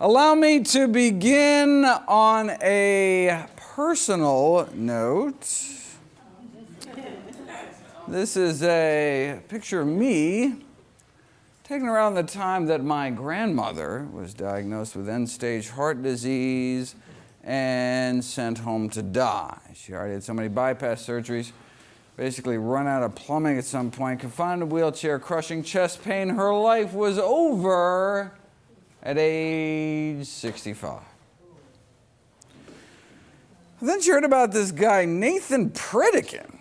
Allow me to begin on a personal note. This is a picture of me taken around the time that my grandmother was diagnosed with end-stage heart disease and sent home to die. She already had so many bypass surgeries, basically run out of plumbing at some point, confined in a wheelchair, crushing chest pain. Her life was over at age 65. Then she heard about this guy, Nathan Pritikin,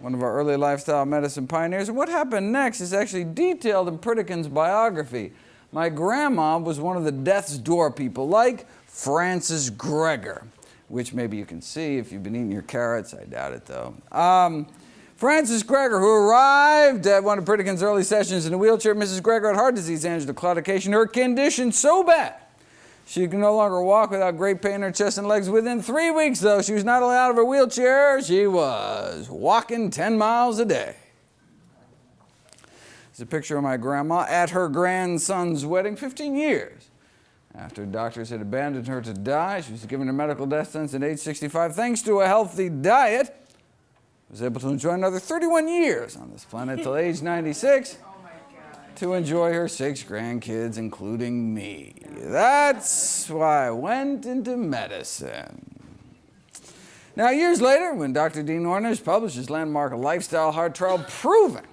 one of our early lifestyle medicine pioneers. And what happened next is actually detailed in Pritikin's biography. My grandma was one of the death's door people, like Francis Greger, which maybe you can see if you've been eating your carrots. I doubt it, though. Francis Greger, who arrived at one of Pritikin's early sessions in a wheelchair. Mrs. Greger had heart disease, angina, claudication. Her condition so bad she could no longer walk without great pain in her chest and legs. Within 3 weeks, though, she was not only out of her wheelchair, she was walking 10 miles a day. It's a picture of my grandma at her grandson's wedding 15 years after doctors had abandoned her to die. She was given a medical death sentence at age 65. Thanks to a healthy diet, was able to enjoy another 31 years on this planet till age 96 to enjoy her 6 grandkids, including me. That's why I went into medicine. Now, years later, when Dr. Dean Ornish published his landmark lifestyle heart trial proving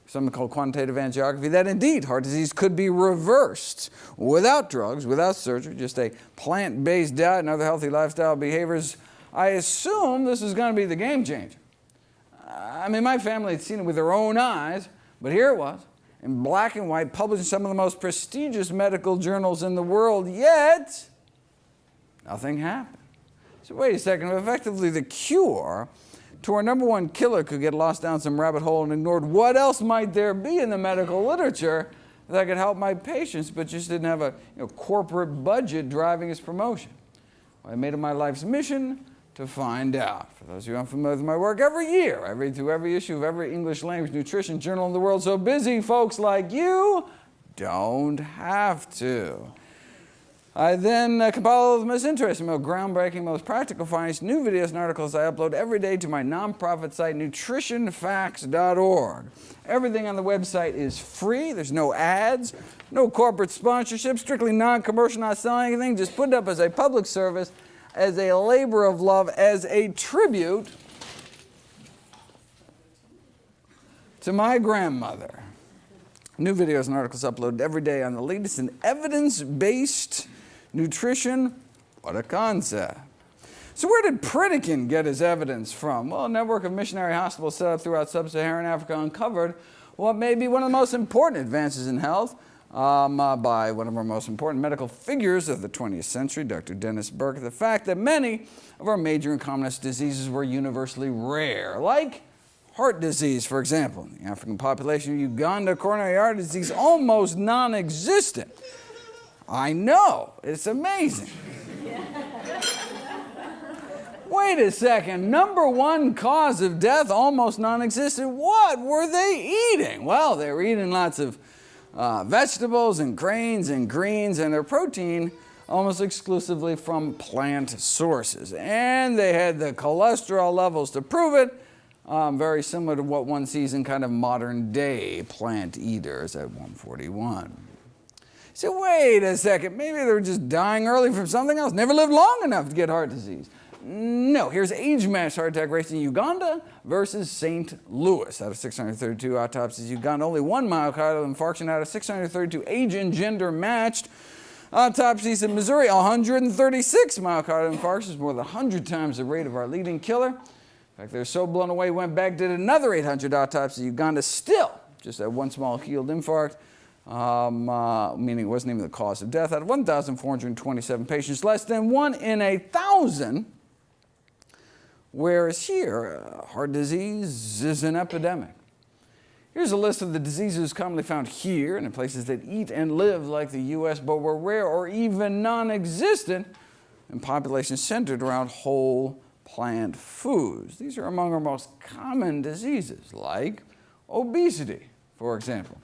something called quantitative angiography, that indeed heart disease could be reversed without drugs, without surgery, just a plant-based diet and other healthy lifestyle behaviors, I assume this is going to be the game changer. I mean, my family had seen it with their own eyes, but here it was, in black and white, published in some of the most prestigious medical journals in the world, yet nothing happened. So wait a second, effectively the cure to our number one killer could get lost down some rabbit hole and ignored. What else might there be in the medical literature that could help my patients, but just didn't have a corporate budget driving its promotion? Well, I made it my life's mission to find out. For those of you unfamiliar with my work, every year I read through every issue of every English language nutrition journal in the world, so busy folks like you don't have to. I then compile all the most interesting, most groundbreaking, most practical findings, new videos and articles I upload every day to my nonprofit site, nutritionfacts.org. Everything on the website is free. There's no ads, no corporate sponsorship, strictly non-commercial, not selling anything, just put it up as a public service, as a labor of love, as a tribute to my grandmother. New videos and articles uploaded every day on the latest in evidence-based nutrition. What a concept. So where did Pritikin get his evidence from? Well, a network of missionary hospitals set up throughout sub-Saharan Africa uncovered what may be one of the most important advances in health by one of our most important medical figures of the 20th century, Dr. Dennis Burke, the fact that many of our major and commonest diseases were universally rare, like heart disease, for example. In the African population of Uganda, coronary artery disease almost non-existent. I know, it's amazing. Wait a second, number one cause of death, almost non-existent. What were they eating? Well, they were eating lots of vegetables and grains and greens, and their protein almost exclusively from plant sources. And they had the cholesterol levels to prove it, very similar to what one sees in kind of modern day plant eaters at 141. So wait a second, maybe they were just dying early from something else, never lived long enough to get heart disease. No, here's age-matched heart attack rates in Uganda versus St. Louis. Out of 632 autopsies, Uganda only 1 myocardial infarction out of 632 age and gender matched autopsies. In Missouri, 136 myocardial infarctions, more than 100 times the rate of our leading killer. In fact, they were so blown away, went back, did another 800 autopsies in Uganda, still just had one small healed infarct, meaning it wasn't even the cause of death. Out of 1,427 patients, less than 1 in 1,000. Whereas here, heart disease is an epidemic. Here's a list of the diseases commonly found here and in places that eat and live like the U.S., but were rare or even non-existent in populations centered around whole plant foods. These are among our most common diseases, like obesity, for example.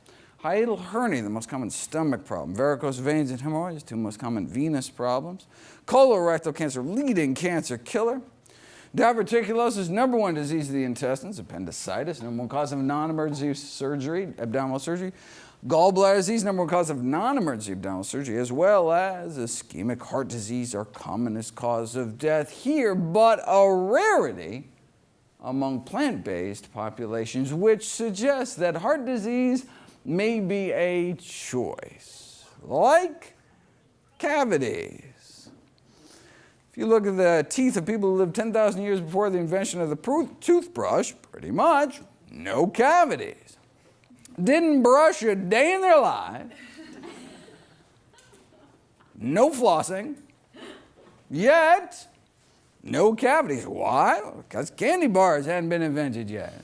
Hiatal hernia, the most common stomach problem. Varicose veins and hemorrhoids, two most common venous problems. Colorectal cancer, leading cancer killer. Diverticulosis, number one disease of the intestines. Appendicitis, number one cause of non-emergency surgery, abdominal surgery. Gallbladder disease, number one cause of non-emergency abdominal surgery, as well as ischemic heart disease, our commonest cause of death here, but a rarity among plant-based populations, which suggests that heart disease may be a choice, like cavities. If you look at the teeth of people who lived 10,000 years before the invention of the toothbrush, pretty much no cavities. Didn't brush a day in their lives. No flossing. Yet, no cavities. Why? Because candy bars hadn't been invented yet.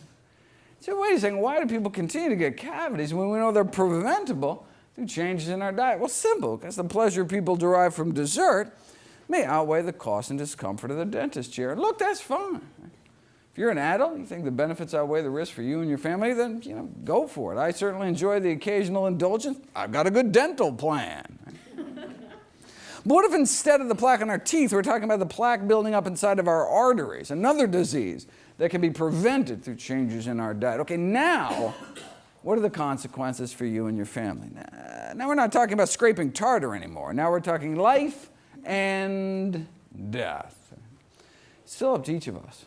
So wait a second, why do people continue to get cavities when we know they're preventable through changes in our diet? Well, simple, because the pleasure people derive from dessert may outweigh the cost and discomfort of the dentist chair. And look, that's fine. If you're an adult, you think the benefits outweigh the risk for you and your family, then go for it. I certainly enjoy the occasional indulgence. I've got a good dental plan. But what if instead of the plaque on our teeth, we're talking about the plaque building up inside of our arteries, another disease that can be prevented through changes in our diet? Okay, now, what are the consequences for you and your family? Now we're not talking about scraping tartar anymore. Now we're talking life and death. It's still up to each of us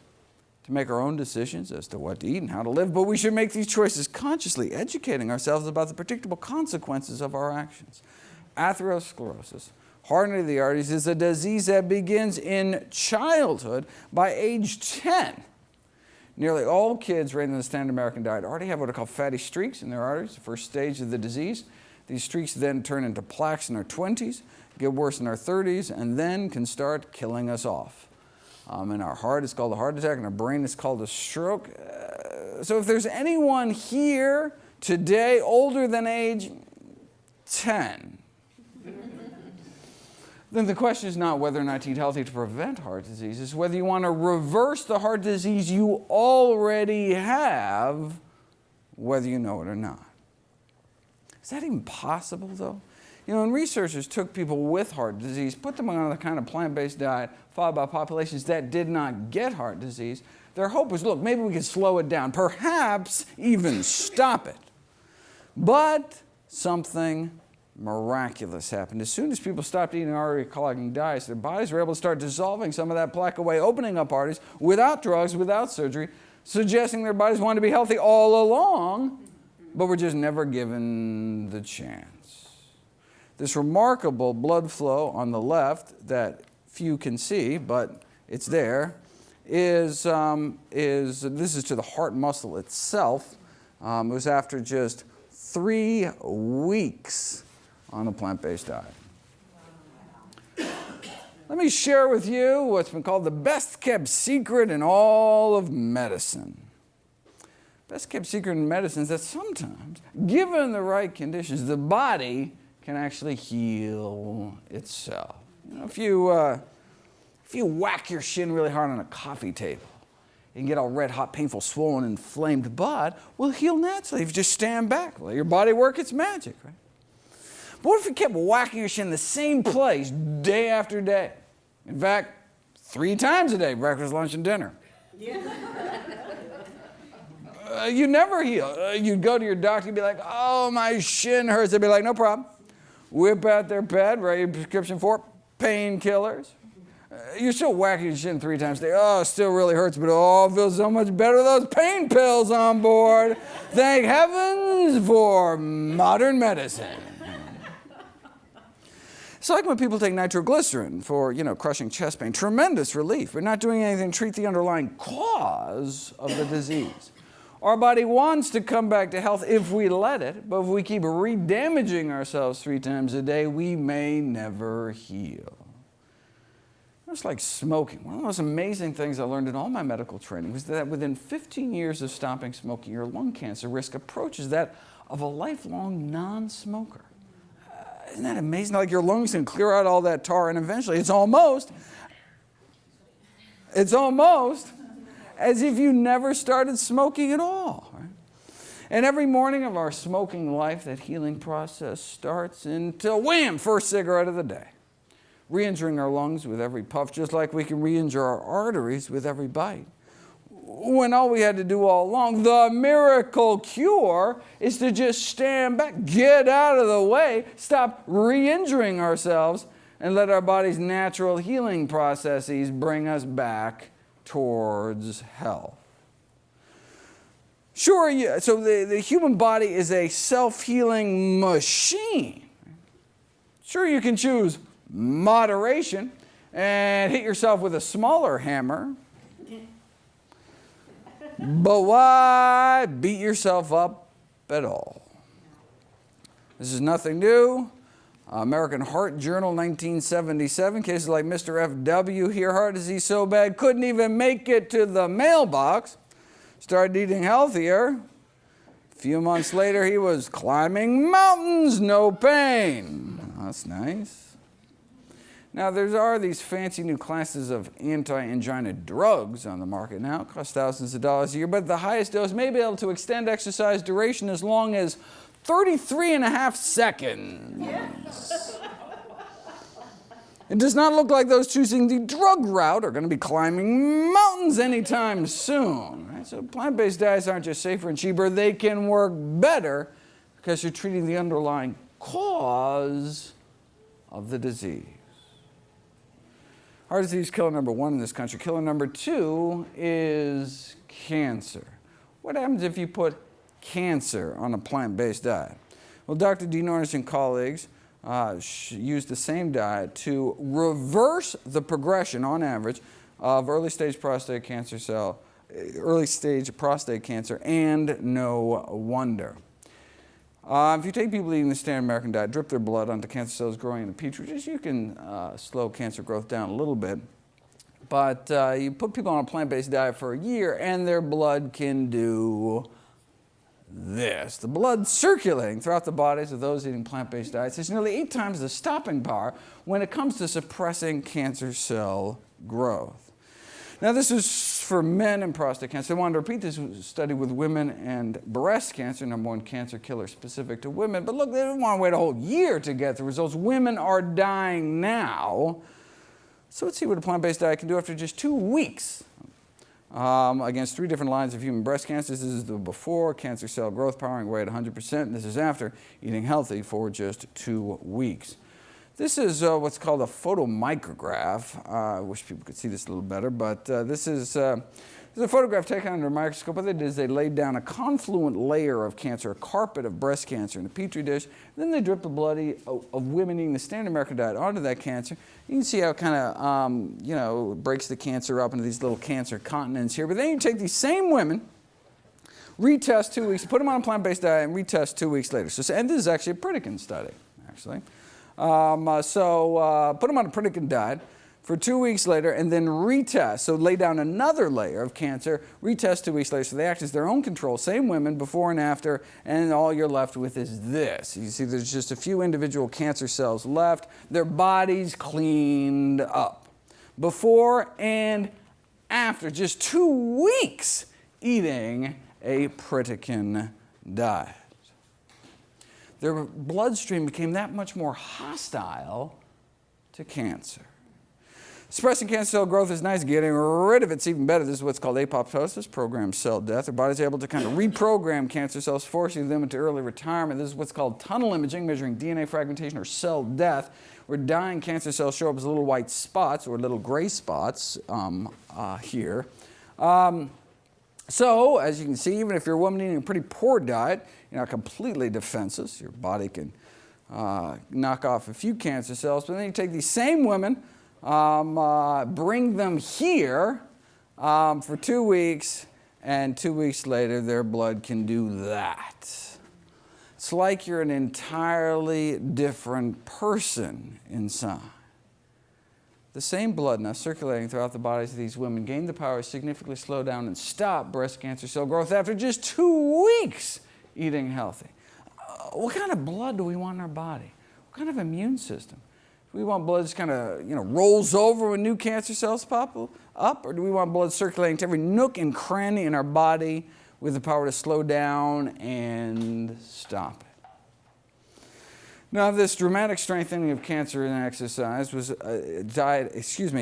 to make our own decisions as to what to eat and how to live, but we should make these choices consciously, educating ourselves about the predictable consequences of our actions. Atherosclerosis, hardening of the arteries, is a disease that begins in childhood. By age 10, nearly all kids raised on the standard American diet already have what are called fatty streaks in their arteries, the first stage of the disease. These streaks then turn into plaques in our 20s, get worse in our 30s, and then can start killing us off. In our heart, it's called a heart attack. In our brain, it's called a stroke. So if there's anyone here today older than age 10, then the question is not whether or not to eat healthy to prevent heart disease. It's whether you want to reverse the heart disease you already have, whether you know it or not. Is that even possible, though? When researchers took people with heart disease, put them on a kind of plant-based diet, followed by populations that did not get heart disease, their hope was, look, maybe we can slow it down, perhaps even stop it. But something miraculous happened. As soon as people stopped eating artery-clogging diets, their bodies were able to start dissolving some of that plaque away, opening up arteries without drugs, without surgery, suggesting their bodies wanted to be healthy all along, but were just never given the chance. This remarkable blood flow on the left that few can see, but it's there, this is to the heart muscle itself. It was after just 3 weeks on a plant-based diet. Let me share with you what's been called the best-kept secret in all of medicine. Best-kept secret in medicine is that sometimes, given the right conditions, the body can actually heal itself. If you whack your shin really hard on a coffee table, you can get all red hot, painful, swollen, inflamed, but will heal naturally if you just stand back, let your body work its magic, right? But what if you kept whacking your shin in the same place day after day? In fact, 3 times a day, breakfast, lunch, and dinner. Yeah. You never heal. You'd go to your doctor, you'd be like, oh, my shin hurts. They'd be like, no problem. Whip out their pad, write your prescription for painkillers. You're still whacking your shin 3 times a day. Oh, it still really hurts, but it feels so much better with those pain pills on board. Thank heavens for modern medicine. It's like when people take nitroglycerin for, crushing chest pain. Tremendous relief. We're not doing anything to treat the underlying cause of the disease. Our body wants to come back to health if we let it, but if we keep re-damaging ourselves 3 times a day, we may never heal. It's like smoking. One of the most amazing things I learned in all my medical training was that within 15 years of stopping smoking, your lung cancer risk approaches that of a lifelong non-smoker. Isn't that amazing? Like your lungs can clear out all that tar, and eventually it's almost as if you never started smoking at all. Right? And every morning of our smoking life, that healing process starts until, wham, first cigarette of the day. Re-injuring our lungs with every puff, just like we can re-injure our arteries with every bite. When all we had to do all along, the miracle cure, is to just stand back, get out of the way, stop re-injuring ourselves, and let our body's natural healing processes bring us back towards health. Sure, so the human body is a self-healing machine. Sure, you can choose moderation and hit yourself with a smaller hammer. But why beat yourself up at all? This is nothing new. American Heart Journal, 1977. Cases like Mr. F.W. here, heart disease so bad, couldn't even make it to the mailbox. Started eating healthier. A few months later, he was climbing mountains, no pain. That's nice. Now, there are these fancy new classes of anti-angina drugs on the market now. It costs thousands of dollars a year, but the highest dose may be able to extend exercise duration as long as 33 and a half seconds. It does not look like those choosing the drug route are going to be climbing mountains anytime soon. Right? So plant-based diets aren't just safer and cheaper, they can work better because you're treating the underlying cause of the disease. Heart disease killer number 1 in this country. Killer number 2 is cancer. What happens if you put cancer on a plant-based diet? Well, Dr. Dean Ornish and colleagues used the same diet to reverse the progression, on average, of early-stage prostate cancer, and no wonder. If you take people eating the standard American diet, drip their blood onto cancer cells growing in the petri dish, you can slow cancer growth down a little bit. But you put people on a plant-based diet for a year, and their blood can do this. The blood circulating throughout the bodies of those eating plant-based diets is nearly 8 times the stopping power when it comes to suppressing cancer cell growth. Now, this is for men and prostate cancer. They wanted to repeat this study with women and breast cancer, number 1 cancer killer specific to women. But look, they didn't want to wait a whole year to get the results. Women are dying now. So let's see what a plant-based diet can do after just 2 weeks. Against 3 different lines of human breast cancer. This is the before, cancer cell growth powering away at 100%. And this is after eating healthy for just 2 weeks. This is what's called a photomicrograph. I wish people could see this a little better, but this is a photograph taken under a microscope. What they did is they laid down a confluent layer of cancer, a carpet of breast cancer in a petri dish. Then they dripped the blood of women eating the standard American diet onto that cancer. You can see how it kind of, breaks the cancer up into these little cancer continents here. But then you take these same women, retest 2 weeks, put them on a plant-based diet, and retest 2 weeks later. And this is actually a Pritikin study, actually. Put them on a Pritikin diet for 2 weeks later and then retest. So lay down another layer of cancer, retest 2 weeks later. So they act as their own control, same women before and after, and all you're left with is this. You see there's just a few individual cancer cells left. Their bodies cleaned up. Before and after just 2 weeks eating a Pritikin diet. Their bloodstream became that much more hostile to cancer. Suppressing cancer cell growth is nice. Getting rid of it's even better. This is what's called apoptosis, programmed cell death. Their body's able to kind of reprogram cancer cells, forcing them into early retirement. This is what's called tunnel imaging, measuring DNA fragmentation or cell death, where dying cancer cells show up as little white spots or little gray spots here. So, as you can see, even if you're a woman eating a pretty poor diet, you're not completely defenseless. Your body can knock off a few cancer cells. But then you take these same women, bring them here for 2 weeks, and 2 weeks later their blood can do that. It's like you're an entirely different person inside. The same blood now circulating throughout the bodies of these women gained the power to significantly slow down and stop breast cancer cell growth after just 2 weeks eating healthy. What kind of blood do we want in our body? What kind of immune system? Do we want blood that just kind of rolls over when new cancer cells pop up? Or do we want blood circulating to every nook and cranny in our body with the power to slow down and stop it. Now, this dramatic strengthening of cancer and exercise was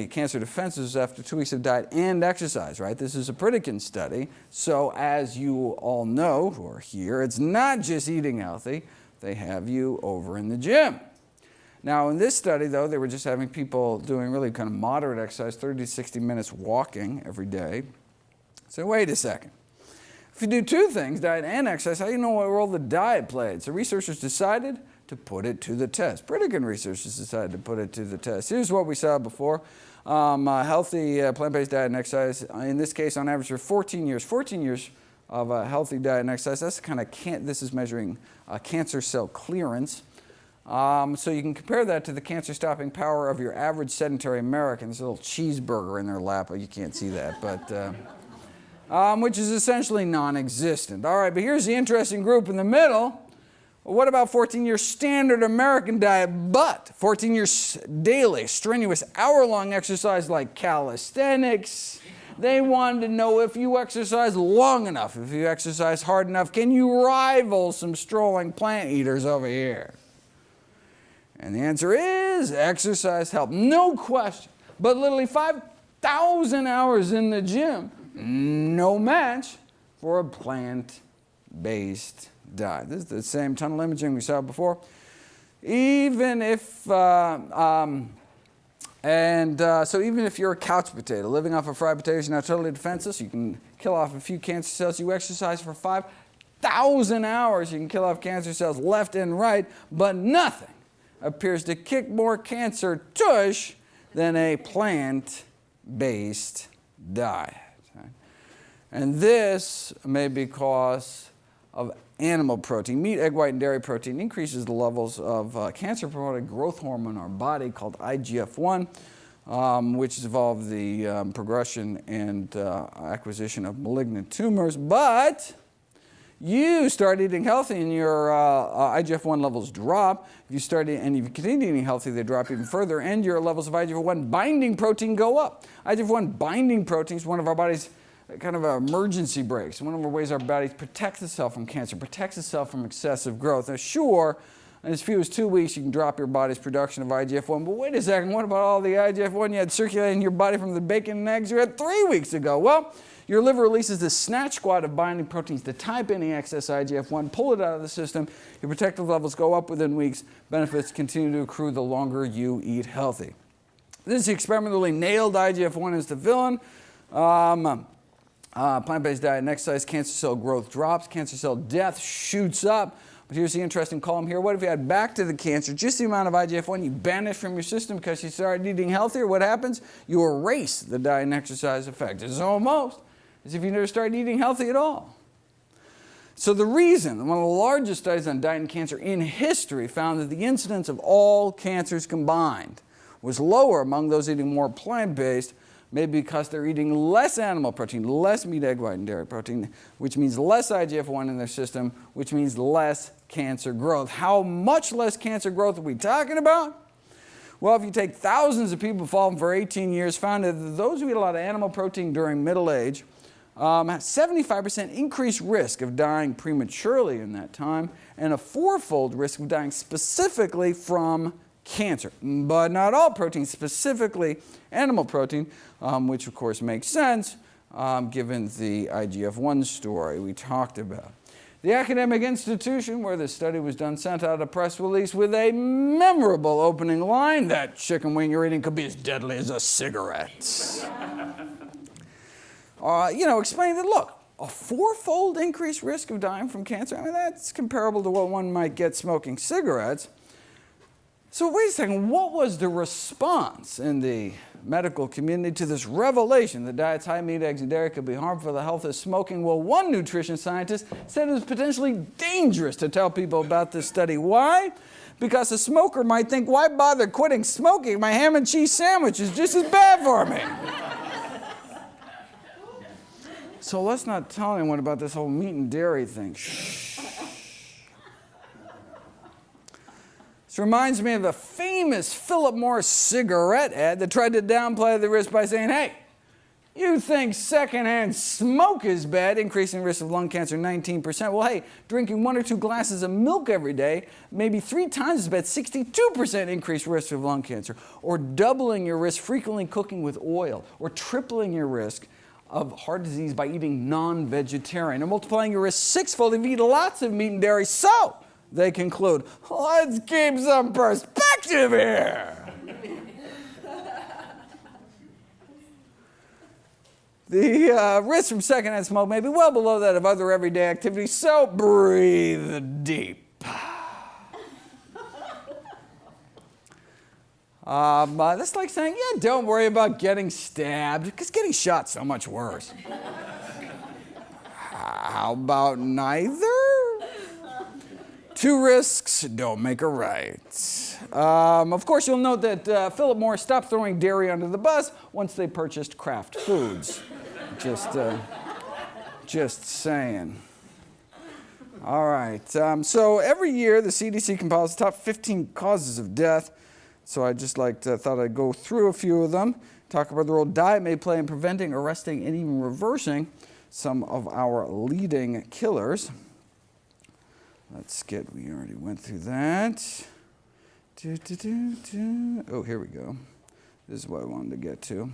cancer defenses after 2 weeks of diet and exercise, right? This is a Pritikin study. So as you all know, who are here, it's not just eating healthy. They have you over in the gym. Now, in this study, though, they were just having people doing really kind of moderate exercise, 30 to 60 minutes walking every day. So wait a second. If you do two things, diet and exercise, how do you know what role the diet played? So researchers decided to put it to the test. Pritikin researchers decided to put it to the test. Here's what we saw before. Healthy plant-based diet and exercise, in this case on average for 14 years. 14 years of a healthy diet and exercise. That's kind of, this is measuring cancer cell clearance. So you can compare that to the cancer-stopping power of your average sedentary American. There's a little cheeseburger in their lap. You can't see that, but which is essentially non-existent. All right, but here's the interesting group in the middle. Well, what about 14-year standard American diet, but 14 years daily, strenuous, hour-long exercise like calisthenics? They wanted to know if you exercise long enough, if you exercise hard enough, can you rival some strolling plant eaters over here? And the answer is exercise helped, no question. But literally 5,000 hours in the gym, no match for a plant-based diet. This is the same tunnel imaging we saw before. Even if, so even if you're a couch potato, living off of fried potatoes, you're not totally defenseless, you can kill off a few cancer cells. You exercise for 5,000 hours, you can kill off cancer cells left and right, but nothing appears to kick more cancer tush than a plant-based diet. Right? And this may be because of animal protein. Meat, egg white, and dairy protein increases the levels of cancer-promoting growth hormone in our body called IGF-1, which involves the progression and acquisition of malignant tumors. But you start eating healthy and your IGF-1 levels drop. If you continue eating healthy, they drop even further, and your levels of IGF-1 binding protein go up. IGF-1 binding protein is one of our body's kind of emergency brakes. One of the ways our body protects itself from cancer, protects itself from excessive growth. Now, sure, in as few as 2 weeks, you can drop your body's production of IGF-1, but wait a second, what about all the IGF-1 you had circulating in your body from the bacon and eggs you had 3 weeks ago? Well, your liver releases this snatch squad of binding proteins to type any excess IGF-1, pull it out of the system, your protective levels go up within weeks, benefits continue to accrue the longer you eat healthy. This experimentally nailed IGF-1 as the villain. Plant-based diet and exercise, cancer cell growth drops, cancer cell death shoots up. But here's the interesting column here. What if you add back to the cancer just the amount of IGF-1 you banish from your system because you started eating healthier? What happens? You erase the diet and exercise effect. It's almost as if you never started eating healthy at all. So the reason, one of the largest studies on diet and cancer in history found that the incidence of all cancers combined was lower among those eating more plant-based, maybe because they're eating less animal protein, less meat, egg white, and dairy protein, which means less IGF-1 in their system, which means less cancer growth. How much less cancer growth are we talking about? Well, if you take thousands of people followed for 18 years, found that those who eat a lot of animal protein during middle age have 75% increased risk of dying prematurely in that time, and a 4-fold risk of dying specifically from cancer. But not all proteins, specifically animal protein, which of course makes sense given the IGF-1 story we talked about. The academic institution where this study was done sent out a press release with a memorable opening line: "That chicken wing you're eating could be as deadly as a cigarette." Explaining that, look, a 4-fold increased risk of dying from cancer, I mean, that's comparable to what one might get smoking cigarettes. So wait a second, what was the response in the medical community to this revelation that diets high in meat, eggs, and dairy could be harmful for the health of smoking? Well, one nutrition scientist said it was potentially dangerous to tell people about this study. Why? Because a smoker might think, why bother quitting smoking? My ham and cheese sandwich is just as bad for me. So let's not tell anyone about this whole meat and dairy thing. Shh. This reminds me of a famous Philip Morris cigarette ad that tried to downplay the risk by saying, hey, You think secondhand smoke is bad, increasing risk of lung cancer 19%. Well, hey, drinking 1 or 2 glasses of milk every day, maybe 3 times as bad, 62% increased risk of lung cancer. Or doubling your risk frequently cooking with oil. Or tripling your risk of heart disease by eating non-vegetarian. Or multiplying your risk 6-fold if you eat lots of meat and dairy. So, they conclude, let's keep some perspective here. The risk from secondhand smoke may be well below that of other everyday activities, so breathe deep. That's like saying, yeah, don't worry about getting stabbed, because getting shot's so much worse. How about neither? 2 risks don't make a right. Of course, you'll note that Philip Morris stopped throwing dairy under the bus once they purchased Kraft Foods. Just saying. All right. So every year, the CDC compiles the top 15 causes of death. So I just thought I'd go through a few of them, talk about the role diet may play in preventing, arresting, and even reversing some of our leading killers. We already went through that. Oh, here we go. This is what I wanted to get to.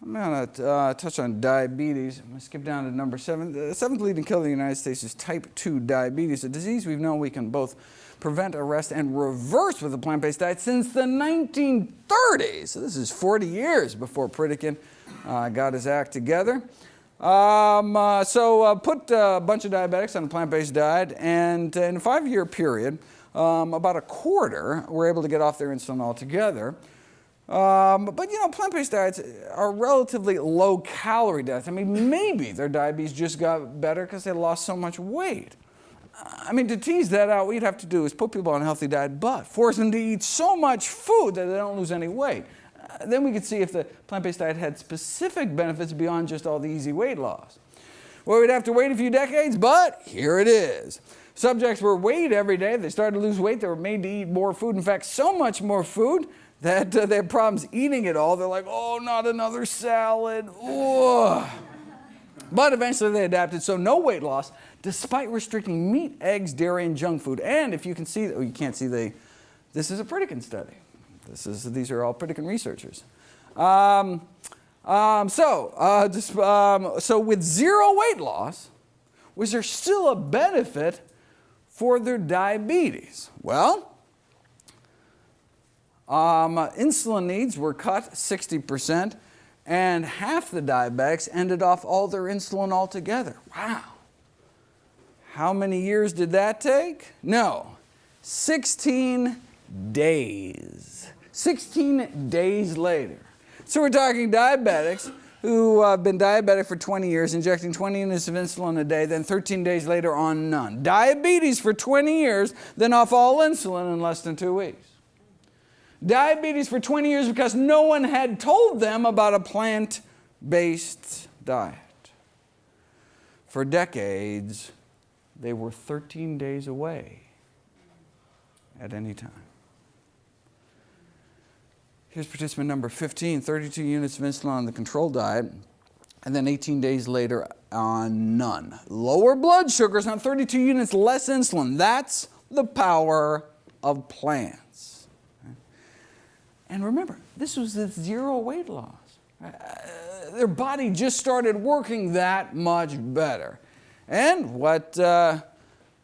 I'm going to touch on diabetes. I'm going to skip down to number 7. The 7th leading killer in the United States is type 2 diabetes, a disease we've known we can both prevent, arrest, and reverse with a plant-based diet since the 1930s. So this is 40 years before Pritikin got his act together. Put a bunch of diabetics on a plant-based diet, and in a 5-year period, about a quarter were able to get off their insulin altogether. But plant-based diets are relatively low-calorie diets. I mean, maybe their diabetes just got better because they lost so much weight. To tease that out, what you'd have to do is put people on a healthy diet, but force them to eat so much food that they don't lose any weight. Then we could see if the plant-based diet had specific benefits beyond just all the easy weight loss. Well, we'd have to wait a few decades, but here it is. Subjects were weighed every day. They started to lose weight. They were made to eat more food. In fact, so much more food that they had problems eating it all. They're like, oh, not another salad. Ugh. But eventually they adapted, so no weight loss, despite restricting meat, eggs, dairy, and junk food. And if you can see, you can't see this is a Pritikin study. These are all Pritikin researchers. So with 0 weight loss, was there still a benefit for their diabetes? Well, insulin needs were cut 60%, and half the diabetics ended off all their insulin altogether. Wow. How many years did that take? No, 16 days. 16 days later. So we're talking diabetics who have been diabetic for 20 years, injecting 20 units of insulin a day, then 13 days later on none. Diabetes for 20 years, then off all insulin in less than 2 weeks. Diabetes for 20 years because no one had told them about a plant-based diet. For decades, they were 13 days away at any time. Here's participant number 15, 32 units of insulin on the control diet, and then 18 days later on none. Lower blood sugars on 32 units, less insulin. That's the power of plants. And remember, this was the 0 weight loss. Their body just started working that much better. And what are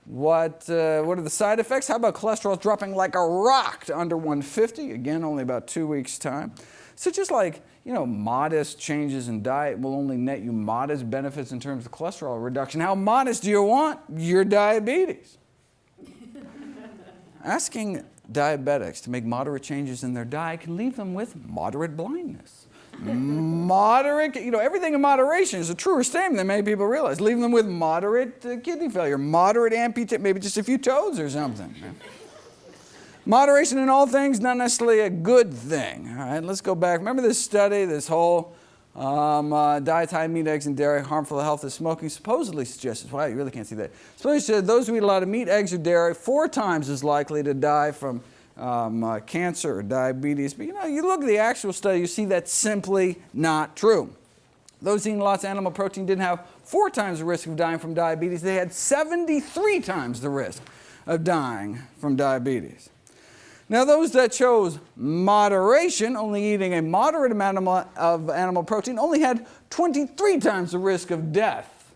the side effects? How about cholesterol dropping like a rock to under 150? Again, only about 2 weeks' time. So just like, modest changes in diet will only net you modest benefits in terms of cholesterol reduction. How modest do you want your diabetes? Asking diabetics to make moderate changes in their diet can leave them with moderate blindness. Moderate, everything in moderation is a truer statement than many people realize. Leave them with moderate kidney failure, moderate amputation, maybe just a few toes or something. Moderation in all things, not necessarily a good thing. All right, let's go back. Remember this study, this whole diet high in meat, eggs, and dairy, harmful to health as smoking, supposedly suggests, wow, you really can't see that. Supposedly said those who eat a lot of meat, eggs, or dairy 4 times as likely to die from cancer or diabetes. But you look at the actual study, you see that's simply not true. Those eating lots of animal protein didn't have 4 times the risk of dying from diabetes. They had 73 times the risk of dying from diabetes. Now, those that chose moderation, only eating a moderate amount of animal protein, only had 23 times the risk of death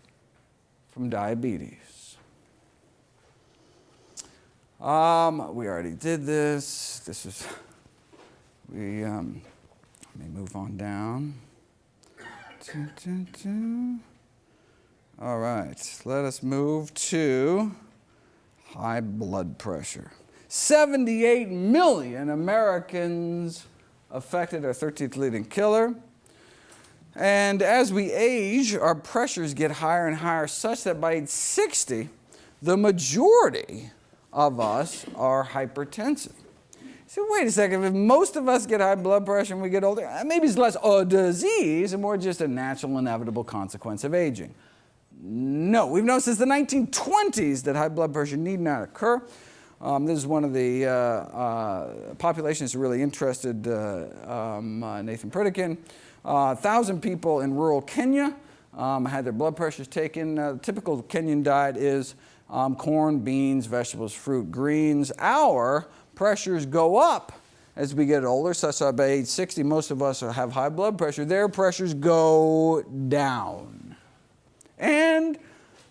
from diabetes. We already did this. Let me move on down. All right, let us move to high blood pressure. 78 million Americans affected, our 13th leading killer. And as we age, our pressures get higher and higher, such that by age 60, the majority of us are hypertensive. So wait a second, if most of us get high blood pressure when we get older, maybe it's less a disease and more just a natural, inevitable consequence of aging. No, we've known since the 1920s that high blood pressure need not occur. This is one of the populations who really interested Nathan Pritikin. 1,000 people in rural Kenya had their blood pressures taken. The typical Kenyan diet is corn, beans, vegetables, fruit, greens. Our pressures go up as we get older, such that by age 60, most of us have high blood pressure. Their pressures go down. And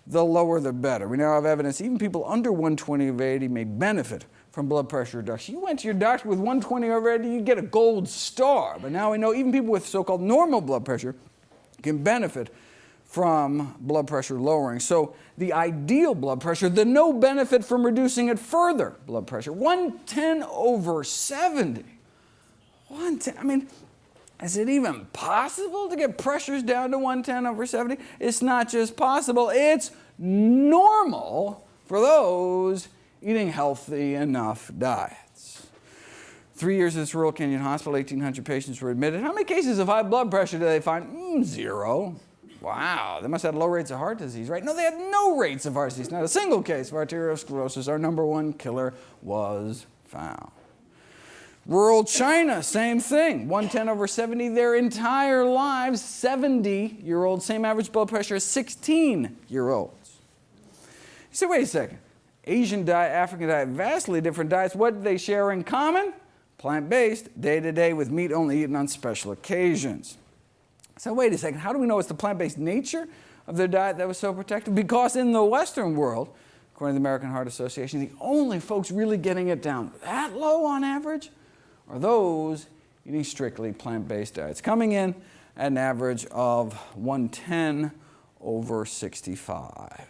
the lower the better. We now have evidence even people under 120/80 may benefit from blood pressure reduction. You went to your doctor with 120/80, you get a gold star. But now we know even people with so-called normal blood pressure can benefit from blood pressure lowering. So the ideal blood pressure, the no benefit from reducing it further blood pressure, 110/70. 110, I mean, is it even possible to get pressures down to 110/70? It's not just possible, it's normal for those eating healthy enough diets. 3 years at this rural Kenyan hospital, 1,800 patients were admitted. How many cases of high blood pressure did they find? 0. Wow, they must have low rates of heart disease, right? No, they had no rates of heart disease. Not a single case of arteriosclerosis, our number one killer, was found. Rural China, same thing, 110/70 their entire lives, 70-year-olds, same average blood pressure as 16-year-olds. You say, wait a second, Asian diet, African diet, vastly different diets. What do they share in common? Plant-based, day-to-day, with meat only eaten on special occasions. So wait a second, how do we know it's the plant-based nature of their diet that was so protective? Because in the Western world, according to the American Heart Association, the only folks really getting it down that low on average are those eating strictly plant-based diets, coming in at an average of 110/65.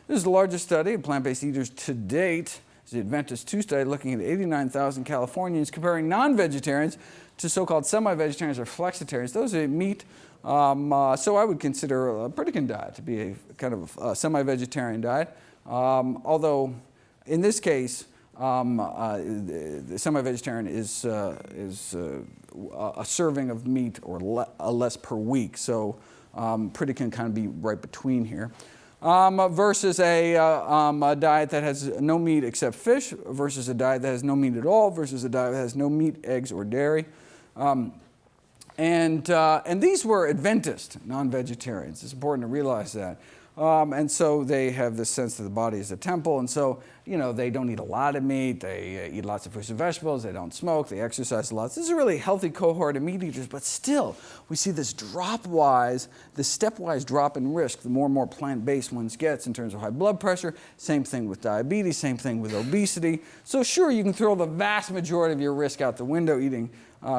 This is the largest study of plant-based eaters to date. It's the Adventist 2 study looking at 89,000 Californians, comparing non-vegetarians to so-called semi-vegetarians or flexitarians, those who eat meat. So I would consider a Pritikin diet to be a kind of a semi-vegetarian diet, although in this case, the semi-vegetarian is a serving of meat or less per week. So Pritikin kind of be right between here. Versus a diet that has no meat except fish, versus a diet that has no meat at all, versus a diet that has no meat, eggs, or dairy. And these were Adventist non-vegetarians. It's important to realize that. And so they have this sense that the body is a temple, and so, you know, they don't eat a lot of meat, they eat lots of fruits and vegetables, they don't smoke, they exercise a lot. This is a really healthy cohort of meat eaters, but still, we see this drop-wise, this stepwise drop in risk the more and more plant-based ones gets in terms of high blood pressure. Same thing with diabetes, same thing with obesity. So sure, you can throw the vast majority of your risk out the window eating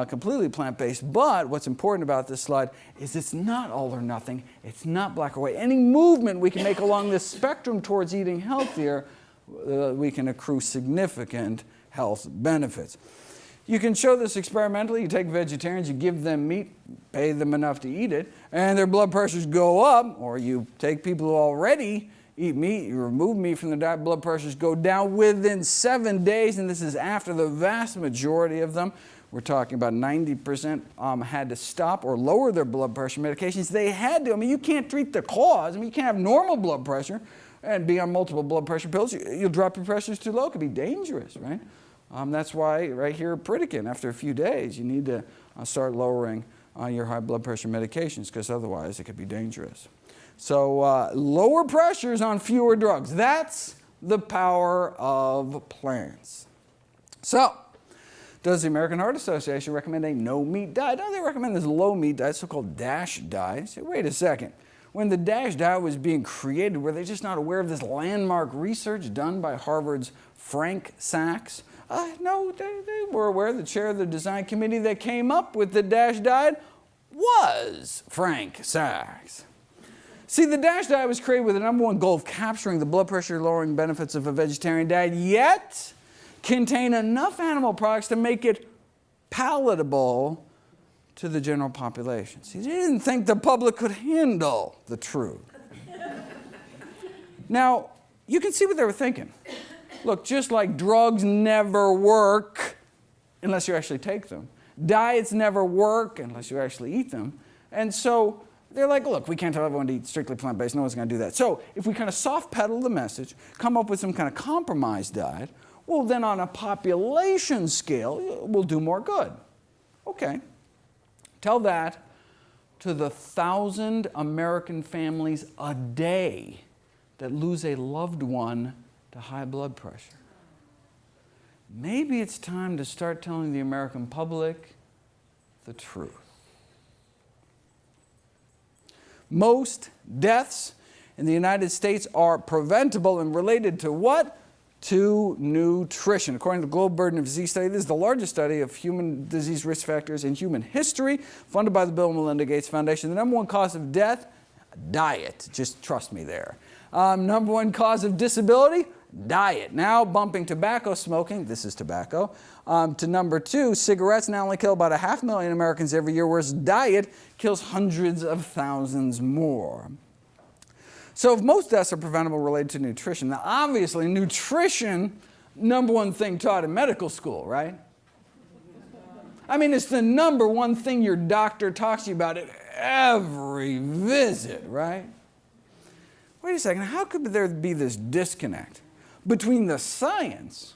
completely plant-based, but what's important about this slide is it's not all or nothing, it's not black or white. Any movement we can make along this spectrum towards eating healthier, we can accrue significant health benefits. You can show this experimentally. You take vegetarians, you give them meat, pay them enough to eat it, and their blood pressures go up, or you take people who already eat meat, you remove meat from their diet, blood pressures go down within 7 days, and this is after the vast majority of them, we're talking about 90%, had to stop or lower their blood pressure medications. They had to. I mean, you can't treat the cause. I mean, you can't have normal blood pressure and be on multiple blood pressure pills. You'll drop your pressures too low. It could be dangerous, right? That's why right here at Pritikin, after a few days, you need to start lowering your high blood pressure medications, because otherwise it could be dangerous. So lower pressures on fewer drugs. That's the power of plants. So, does the American Heart Association recommend a no-meat diet? No, they recommend this low-meat diet, so-called DASH diet. Say, wait a second. When the DASH diet was being created, were they just not aware of this landmark research done by Harvard's Frank Sachs? No, they were aware. The chair of the design committee that came up with the DASH diet was Frank Sachs. See, the DASH diet was created with the number one goal of capturing the blood pressure lowering benefits of a vegetarian diet, yet contain enough animal products to make it palatable to the general population. See, they didn't think the public could handle the truth. Now, you can see what they were thinking. Look, just like drugs never work unless you actually take them, diets never work unless you actually eat them. And so they're like, look, we can't tell everyone to eat strictly plant-based. No one's going to do that. So if we kind of soft pedal the message, come up with some kind of compromise diet, well, then on a population scale, we'll do more good. Okay. Tell that to the 1,000 American families a day that lose a loved one to high blood pressure. Maybe it's time to start telling the American public the truth. Most deaths in the United States are preventable and related to what? To nutrition. According to the Global Burden of Disease Study, this is the largest study of human disease risk factors in human history, funded by the Bill and Melinda Gates Foundation. The number one cause of death, diet. Just trust me there. Number one cause of disability, diet. Now bumping tobacco smoking, this is tobacco, to number two, cigarettes now only kill about 500,000 Americans every year, whereas diet kills hundreds of thousands more. So if most deaths are preventable related to nutrition, now obviously nutrition, number one thing taught in medical school, right? I mean, it's the number one thing your doctor talks to you about at every visit, right? Wait a second, how could there be this disconnect between the science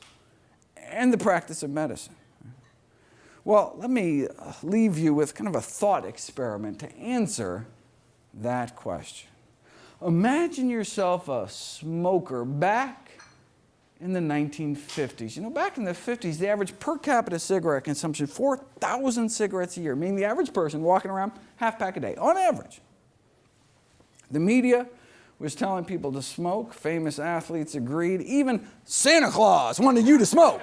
and the practice of medicine? Well, let me leave you with kind of a thought experiment to answer that question. Imagine yourself a smoker back in the 1950s. You know, back in the 50s, the average per capita cigarette consumption, 4,000 cigarettes a year, meaning the average person walking around half pack a day, on average. The media was telling people to smoke. Famous athletes agreed. Even Santa Claus wanted you to smoke.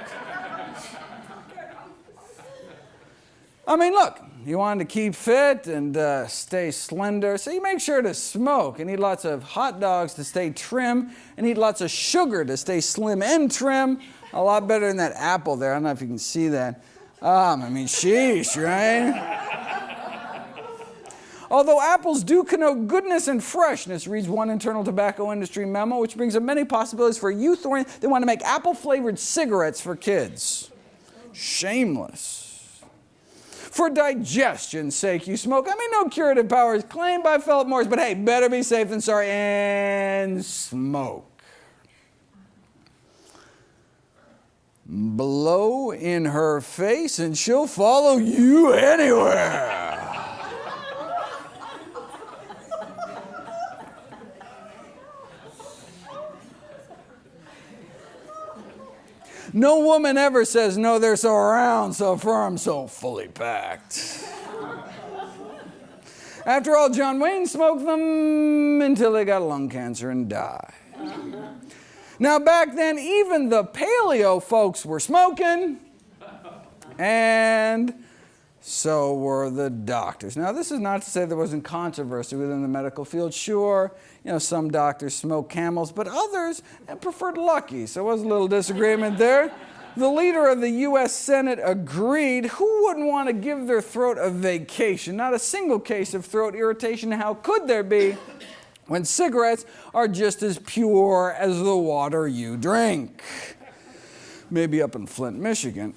I mean, look, you wanted to keep fit and stay slender, so you make sure to smoke and eat lots of hot dogs to stay trim and eat lots of sugar to stay slim and trim. A lot better than that apple there. I don't know if you can see that. I mean, sheesh, right? Although apples do connote goodness and freshness, reads one internal tobacco industry memo, which brings up many possibilities for youth. They want to make apple-flavored cigarettes for kids. Shameless. For digestion's sake, you smoke. I mean, no curative power is claimed by Philip Morris, but hey, better be safe than sorry, and smoke. Blow in her face and she'll follow you anywhere. No woman ever says, no, they're so round, so firm, so fully packed. After all, John Wayne smoked them until they got lung cancer and died. Now, back then, even the paleo folks were smoking, and so were the doctors. Now, this is not to say there wasn't controversy within the medical field. Sure, you know, some doctors smoked Camels, but others preferred Lucky, so there was a little disagreement there. The leader of the U.S. Senate agreed. Who wouldn't want to give their throat a vacation? Not a single case of throat irritation. How could there be when cigarettes are just as pure as the water you drink? Maybe up in Flint, Michigan.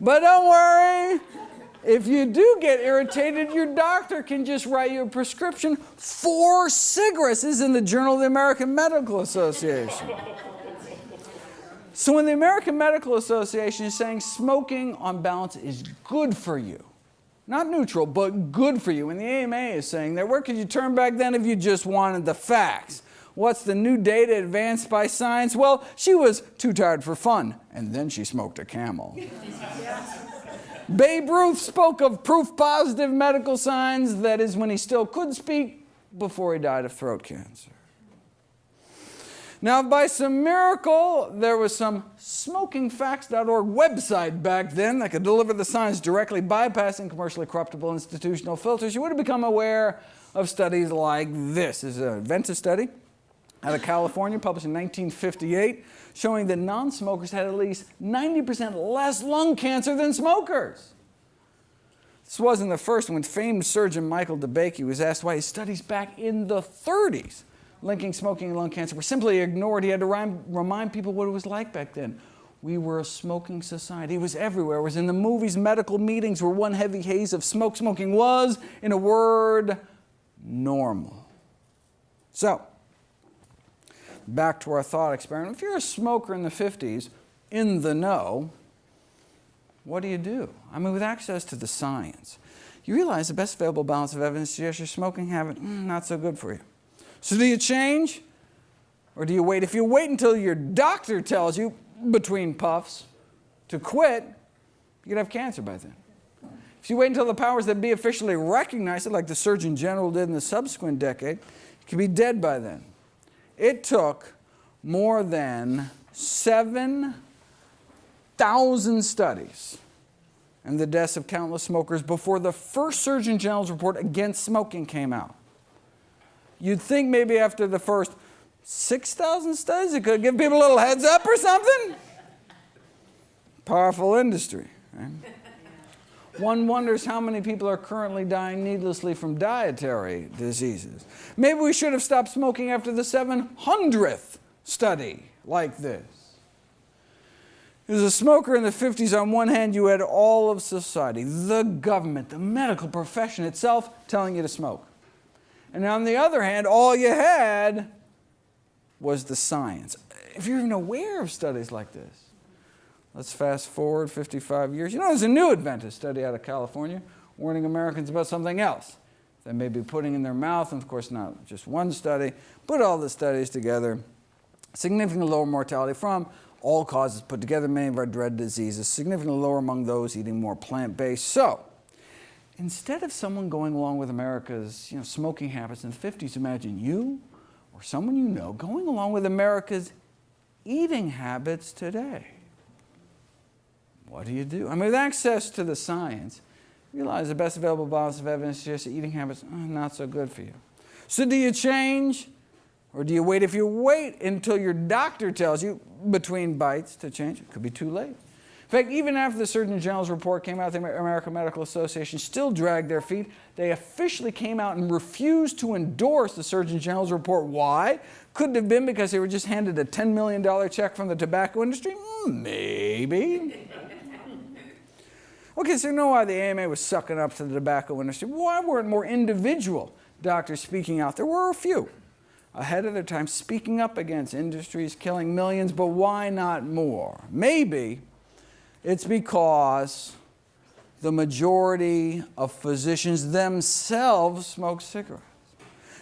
But don't worry, if you do get irritated, your doctor can just write you a prescription for cigarettes. This is in the Journal of the American Medical Association. So when the American Medical Association is saying smoking on balance is good for you, not neutral, but good for you, and the AMA is saying that, where could you turn back then if you just wanted the facts? What's the new data advanced by science? Well, she was too tired for fun, and then she smoked a Camel. Babe Ruth spoke of proof positive medical signs, that is when he still could speak, before he died of throat cancer. Now, by some miracle, there was some smokingfacts.org website back then that could deliver the science directly, bypassing commercially corruptible institutional filters. You would have become aware of studies like this. This is an Adventist study out of California, published in 1958, showing that non-smokers had at least 90% less lung cancer than smokers. This wasn't the first one. Famed surgeon Michael DeBakey was asked why his studies back in the 30s linking smoking and lung cancer were simply ignored. He had to remind people what it was like back then. We were a smoking society. It was everywhere. It was in the movies. Medical meetings were one heavy haze of smoke. Smoking was, in a word, normal. So, back to our thought experiment. If you're a smoker in the 50s, in the know, what do? I mean, with access to the science, you realize the best available balance of evidence suggests your smoking habit, not so good for you. So do you change, or do you wait? If you wait until your doctor tells you, between puffs, to quit, you could have cancer by then. If you wait until the powers that be officially recognize it, like the Surgeon General did in the subsequent decade, you could be dead by then. It took more than 7,000 studies and the deaths of countless smokers before the first Surgeon General's report against smoking came out. You'd think maybe after the first 6,000 studies, it could give people a little heads up or something. Powerful industry, right? One wonders how many people are currently dying needlessly from dietary diseases. Maybe we should have stopped smoking after the 700th study like this. As a smoker in the 50s, on one hand, you had all of society, the government, the medical profession itself telling you to smoke. And on the other hand, all you had was the science. If you're even aware of studies like this, let's fast forward 55 years. You know, there's a new Adventist study out of California warning Americans about something else they may be putting in their mouth. And of course, not just one study, put all the studies together. Significantly lower mortality from all causes put together, many of our dread diseases, significantly lower among those eating more plant-based. So, instead of someone going along with America's smoking habits in the 50s, imagine you or someone you know going along with America's eating habits today. What do? I mean, with access to the science, realize the best available balance of evidence suggests that eating habits are not so good for you. So do you change, or do you wait? If you wait until your doctor tells you between bites to change, it could be too late. In fact, even after the Surgeon General's report came out, the American Medical Association still dragged their feet. They officially came out and refused to endorse the Surgeon General's report. Why? Couldn't have been because they were just handed a $10 million check from the tobacco industry? Maybe. Okay, so you know why the AMA was sucking up to the tobacco industry. Why weren't more individual doctors speaking out? There were a few ahead of their time speaking up against industries killing millions, but why not more? Maybe it's because the majority of physicians themselves smoke cigarettes.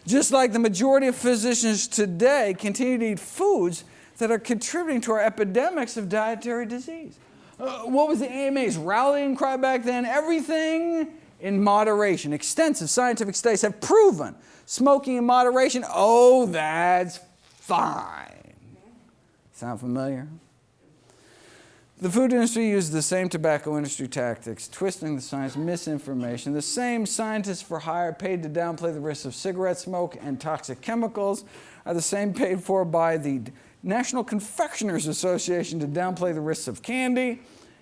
Just like the majority of physicians today continue to eat foods that are contributing to our epidemics of dietary disease. What was the AMA's rallying cry back then? Everything in moderation. Extensive scientific studies have proven smoking in moderation, oh, that's fine. Sound familiar? The food industry used the same tobacco industry tactics, twisting the science, misinformation. The same scientists for hire paid to downplay the risks of cigarette smoke and toxic chemicals are the same paid for by the National Confectioners Association to downplay the risks of candy,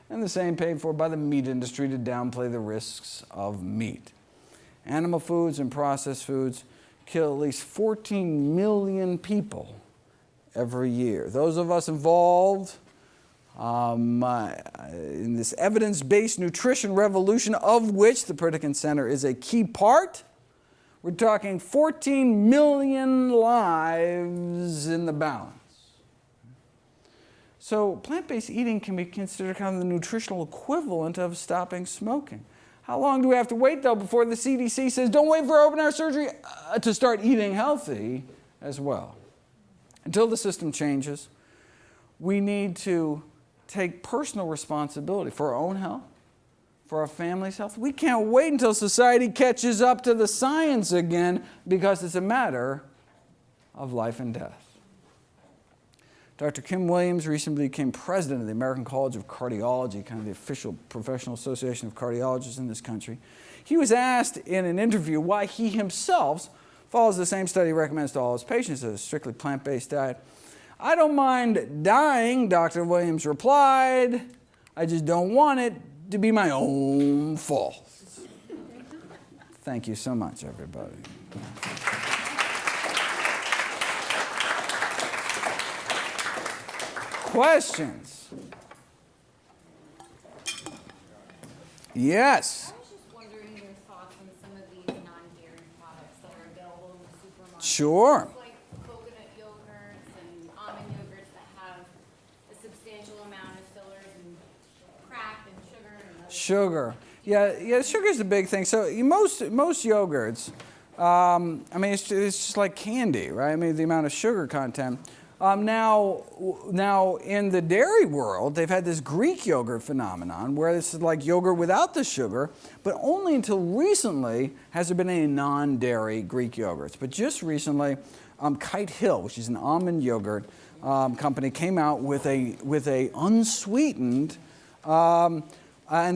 and the same paid for by the meat industry to downplay the risks of meat. Animal foods and processed foods kill at least 14 million people every year. Those of us involved in this evidence-based nutrition revolution, of which the Pritikin Center is a key part, we're talking 14 million lives in the balance. So plant-based eating can be considered kind of the nutritional equivalent of stopping smoking. How long do we have to wait, though, before the CDC says, don't wait for open-heart surgery to start eating healthy as well? Until the system changes, we need to take personal responsibility for our own health, for our family's health. We can't wait until society catches up to the science again, because it's a matter of life and death. Dr. Kim Williams recently became president of the American College of Cardiology, kind of the official professional association of cardiologists in this country. He was asked in an interview why he himself follows the same study he recommends to all his patients, a strictly plant-based diet. "I don't mind dying," Dr. Williams replied. "I just don't want it to be my own fault." Thank you so much, everybody. Questions? Yes. I was just wondering your thoughts on some of these non-dairy products that are available in the supermarket. Sure. Like coconut yogurts and almond yogurts that have a substantial amount of fillers and crap and sugar and other Sugar. Yeah, sugar's the big thing. So most yogurts, I mean, it's just like candy, right? I mean, the amount of sugar content. Now, in the dairy world, they've had this Greek yogurt phenomenon where this is like yogurt without the sugar, but only until recently has there been any non-dairy Greek yogurts. But just recently, Kite Hill, which is an almond yogurt company, came out with a unsweetened, and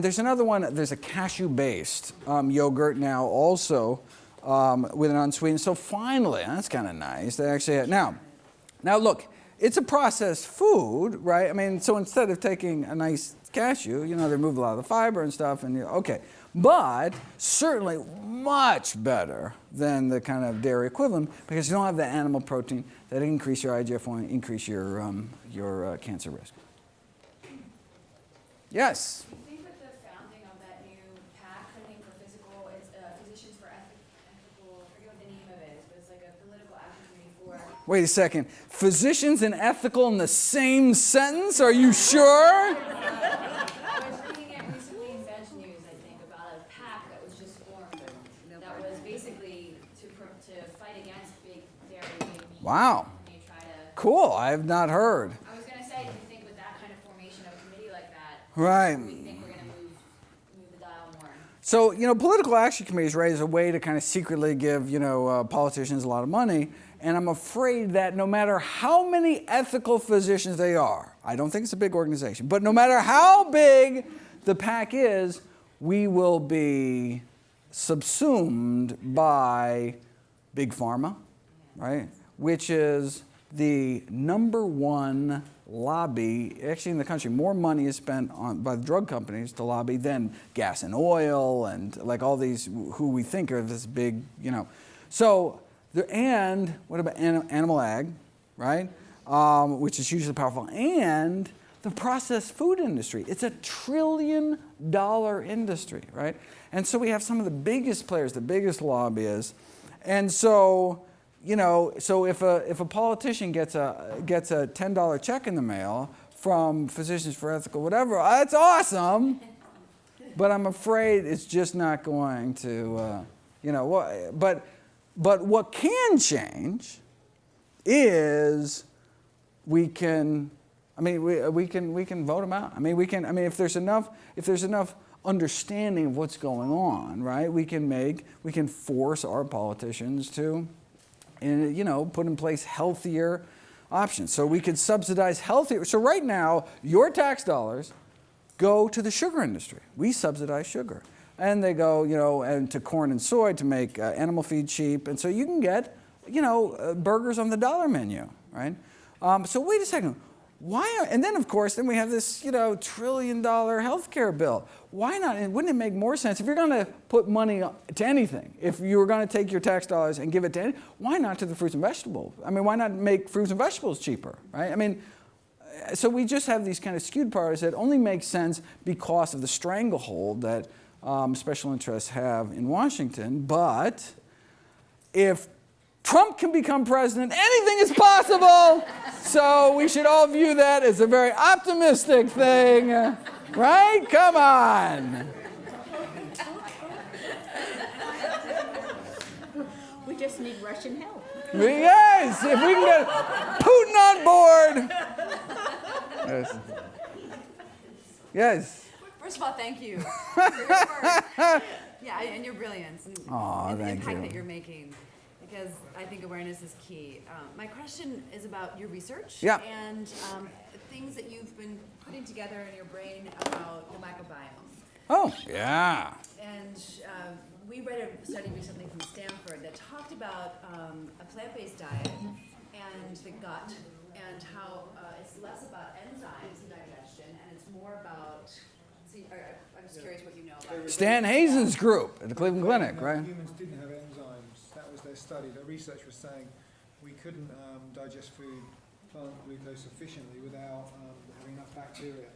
there's another one. There's a cashew-based yogurt now also with an unsweetened. So finally, that's kind of nice. They actually had, Now look, it's a processed food, right? I mean, so instead of taking a nice cashew, they remove a lot of the fiber and stuff, and okay. But certainly much better than the kind of dairy equivalent, because you don't have the animal protein that increase your IGF-1, increase your cancer risk. Yes? Do you think with the founding of that new PAC, I think for Physicians for Ethical, I forget what the name of it is, but it's like a political action committee for... Wait a second. Physicians and ethical in the same sentence? Are you sure? I was reading it recently in Veg News, I think, about a PAC that was just formed that was basically to fight against big dairy, big meat. Wow. And they try to... Cool. I have not heard. I was going to say, do you think with that kind of formation of a committee like that, Right. do you think we're going to move the dial more? So, political action committees raise a way to kind of secretly give, politicians a lot of money. And I'm afraid that no matter how many ethical physicians they are, I don't think it's a big organization, but no matter how big the PAC is, we will be subsumed by big pharma, right? Which is the number one lobby, actually in the country. More money is spent by the drug companies to lobby than gas and oil and like all these who we think are this big, So, and what about animal ag, right? Which is hugely powerful. And the processed food industry. It's a $1 trillion industry, right? And so we have some of the biggest players, the biggest lobbyists. And so, so if a politician gets a $10 check in the mail from Physicians for Ethical whatever, that's awesome. But I'm afraid it's just not going to, But what can change is we can vote them out. If there's enough understanding of what's going on, right? We can force our politicians to, put in place healthier options. So we could subsidize healthier. So right now, your tax dollars go to the sugar industry. We subsidize sugar. And they go, and to corn and soy to make animal feed cheap. And so you can get, burgers on the dollar menu, right? So wait a second. And then, of course, we have this, $1 trillion healthcare bill. Why not? And wouldn't it make more sense if you're going to put money to anything, if you were going to take your tax dollars and give it to anything, why not to the fruits and vegetables? Why not make fruits and vegetables cheaper, right? So we just have these kind of skewed priorities that only make sense because of the stranglehold that special interests have in Washington. But if Trump can become president. Anything is possible. So we should all view that as a very optimistic thing. Right? Come on. We just need Russian help. Yes, if we can get Putin on board. Yes. Yes. First of all, thank you for your work. Yeah, and your brilliance and, and the impact that you're making, because I think awareness is key. My question is about your research and things that you've been putting together in your brain about the microbiome. Oh, yeah. And we read a study recently from Stanford that talked about a plant-based diet and the gut, and how it's less about enzymes and digestion, and it's more about, I'm just curious what you know about it. Stan Hazen's group at the Cleveland Clinic, right? Humans didn't have enzymes. That was their study. Their research was saying we couldn't digest food, plant glucose efficiently without having enough bacteria.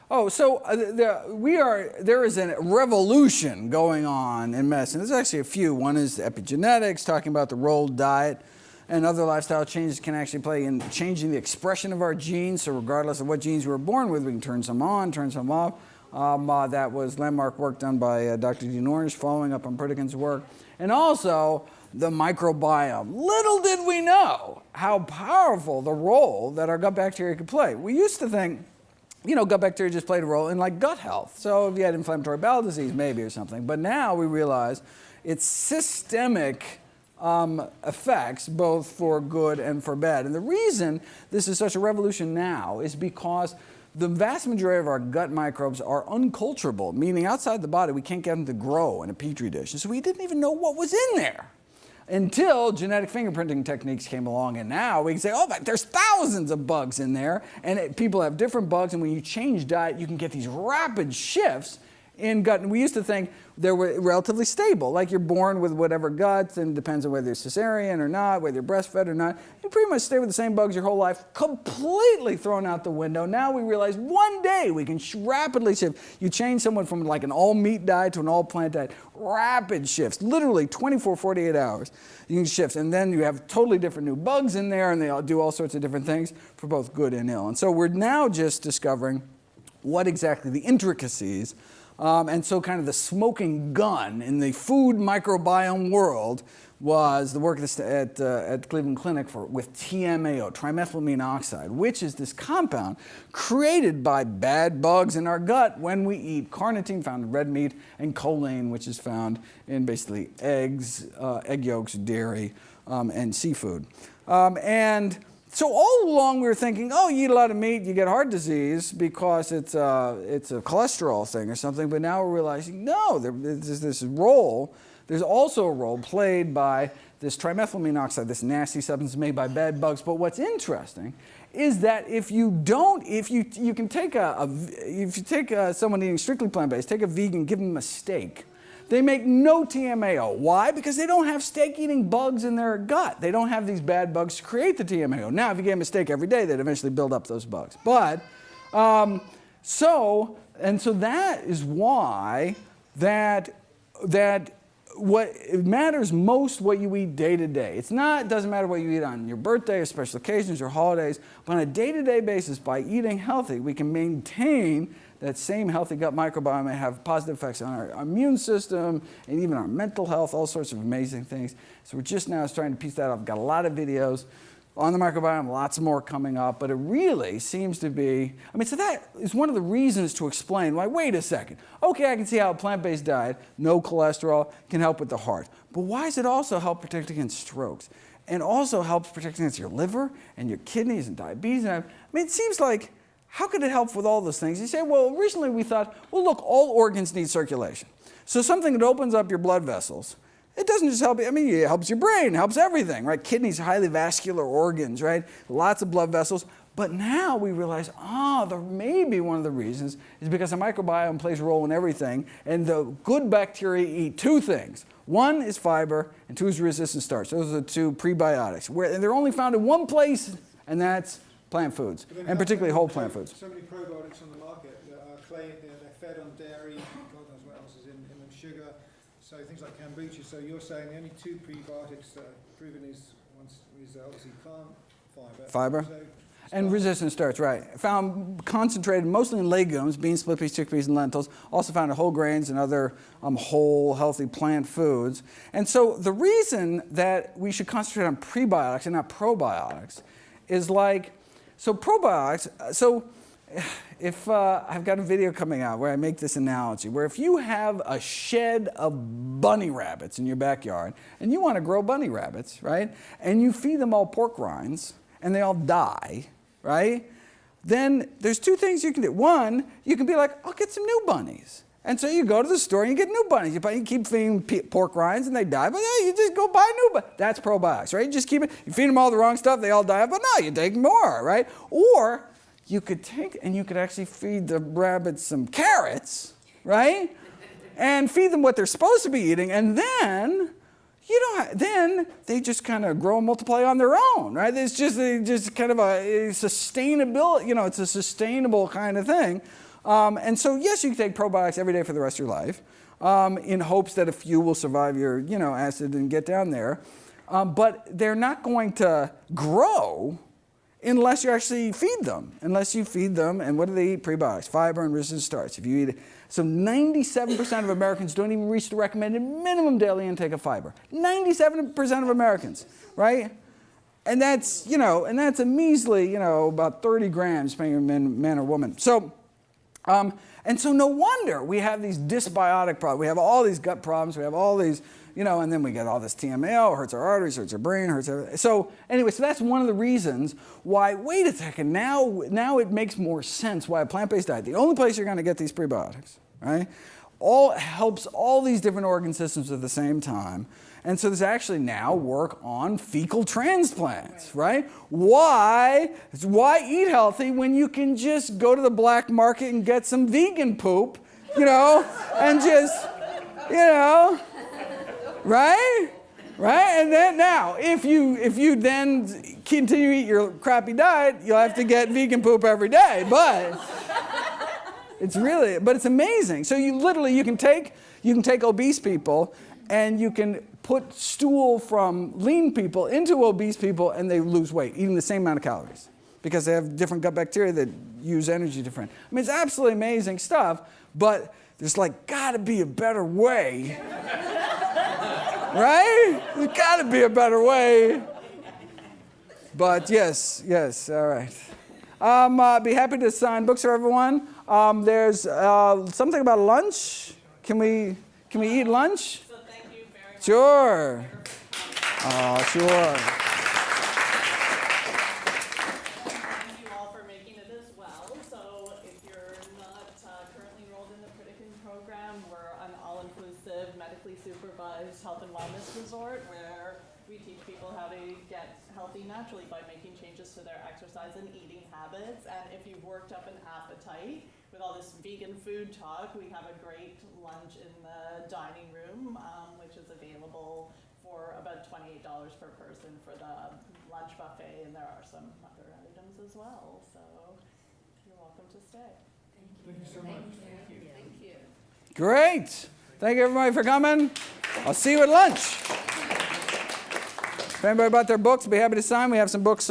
Oh, so there is a revolution going on in medicine. There's actually a few. One is epigenetics, talking about the role diet and other lifestyle changes can actually play in changing the expression of our genes. So regardless of what genes we were born with, we can turn some on, turn some off. That was landmark work done by Dr. Dean Ornish, following up on Pritikin's work. And also the microbiome. Little did we know how powerful the role that our gut bacteria could play. We used to think, gut bacteria just played a role in like gut health. So if you had inflammatory bowel disease, maybe or something. But now we realize it's systemic effects, both for good and for bad. And the reason this is such a revolution now is because the vast majority of our gut microbes are unculturable, meaning outside the body we can't get them to grow in a petri dish. And so we didn't even know what was in there until genetic fingerprinting techniques came along, and now we can say, oh, there's thousands of bugs in there, and people have different bugs, and when you change diet, you can get these rapid shifts in gut. And we used to think they were relatively stable, like you're born with whatever guts, and it depends on whether you're cesarean or not, whether you're breastfed or not. You pretty much stay with the same bugs your whole life, completely thrown out the window. Now we realize one day we can rapidly shift. You change someone from like an all-meat diet to an all-plant diet, rapid shifts, literally 24, 48 hours. You can shift, and then you have totally different new bugs in there, and they all do all sorts of different things for both good and ill. And so we're now just discovering what exactly the intricacies and so kind of the smoking gun in the food microbiome world was the work at Cleveland Clinic with TMAO, trimethylamine oxide, which is this compound created by bad bugs in our gut when we eat carnitine, found in red meat, and choline, which is found in basically eggs, egg yolks, dairy, and seafood. And so all along we were thinking, oh, you eat a lot of meat, you get heart disease because it's a cholesterol thing or something. But now we're realizing, no, there's this role. There's also a role played by this trimethylamine oxide, this nasty substance made by bad bugs. But what's interesting is that if you can take someone eating strictly plant-based, take a vegan, give them a steak. They make no TMAO. Why? Because they don't have steak-eating bugs in their gut. They don't have these bad bugs to create the TMAO. Now, if you gave them a steak every day, they'd eventually build up those bugs. But, so that is why that what it matters most what you eat day to day. It doesn't matter what you eat on your birthday or special occasions or holidays, but on a day-to-day basis, by eating healthy, we can maintain that same healthy gut microbiome and have positive effects on our immune system and even our mental health, all sorts of amazing things. So we're just now starting to piece that up. We've got a lot of videos on the microbiome, lots more coming up, but it really seems to be, so that is one of the reasons to explain why, wait a second, okay, I can see how a plant-based diet, no cholesterol, can help with the heart, but why does it also help protect against strokes? And also helps protect against your liver and your kidneys and diabetes. And it seems like, how could it help with all those things? You say, well, recently we thought, well, look, all organs need circulation. So something that opens up your blood vessels, it doesn't just help you, it helps your brain, it helps everything, right? Kidneys are highly vascular organs, right? Lots of blood vessels. But now we realize, maybe one of the reasons is because the microbiome plays a role in everything, and the good bacteria eat two things. One is fiber, and two is resistant starch. Those are the two prebiotics. And they're only found in one place, and that's plant foods, and particularly whole plant foods. So many probiotics on the market that are they're fed on dairy, God knows what else is in them, sugar, so things like kombucha. So you're saying the only two prebiotics that are proven is obviously plant fiber. Fiber. And resistant starch, right. Found concentrated mostly in legumes, beans, split peas, chickpeas, and lentils. Also found in whole grains and other whole, healthy plant foods. And so the reason that we should concentrate on prebiotics and not probiotics is like, so probiotics, so if I've got a video coming out where I make this analogy, where if you have a shed of bunny rabbits in your backyard, and you want to grow bunny rabbits, right, and you feed them all pork rinds, and they all die, right? Then there's two things you can do. One, you can be like, I'll get some new bunnies. And so you go to the store and you get new bunnies. You keep feeding pork rinds and they die, but yeah, you just go buy new bunnies. That's probiotics, right? You just keep it. You feed them all the wrong stuff, they all die, but no, you take more, right? Or you could take and you could actually feed the rabbits some carrots, right? And feed them what they're supposed to be eating, and then then they just kind of grow and multiply on their own, right? It's just kind of a sustainable, it's a sustainable kind of thing. And so, yes, you can take probiotics every day for the rest of your life in hopes that a few will survive your, acid and get down there. But they're not going to grow unless you actually feed them. Unless you feed them, and what do they eat? Prebiotics, fiber, and resistant starch. If you eat it, so 97% of Americans don't even reach the recommended minimum daily intake of fiber. 97% of Americans, right? And that's, a measly, about 30 grams, depending on man or woman. So, and so no wonder we have these dysbiotic problems. We have all these gut problems. We have all these, and then we get all this TMAO, hurts our arteries, hurts our brain, hurts everything. So anyway, so that's one of the reasons why, wait a second, now it makes more sense why a plant-based diet, the only place you're going to get these prebiotics, right, helps all these different organ systems at the same time. And so there's actually now work on fecal transplants, right? Why eat healthy when you can just go to the black market and get some vegan poop, and just, right? Right? And then now, if you then continue to eat your crappy diet, you'll have to get vegan poop every day. But it's amazing. So you can take obese people and you can put stool from lean people into obese people and they lose weight, eating the same amount of calories because they have different gut bacteria that use energy different. I mean, it's absolutely amazing stuff, but there's gotta be a better way. Right? There's gotta be a better way. But yes, all right. Be happy to sign books for everyone. There's something about lunch. Can we eat lunch? So thank you very much. Sure. Oh, sure. Thank you all for making it as well. So if you're not currently enrolled in the Pritikin program, we're an all-inclusive, medically supervised health and wellness resort where we teach people how to get healthy naturally by making changes to their exercise and eating habits. And if you've worked up an appetite with all this vegan food talk, we have a great lunch in the dining room, which is available for about $28 per person for the lunch buffet, and there are some other items as well. So you're welcome to stay. Thank you so much. Thank you. Great. Thank you, everybody, for coming. I'll see you at lunch. If anybody bought their books, be happy to sign. We have some books.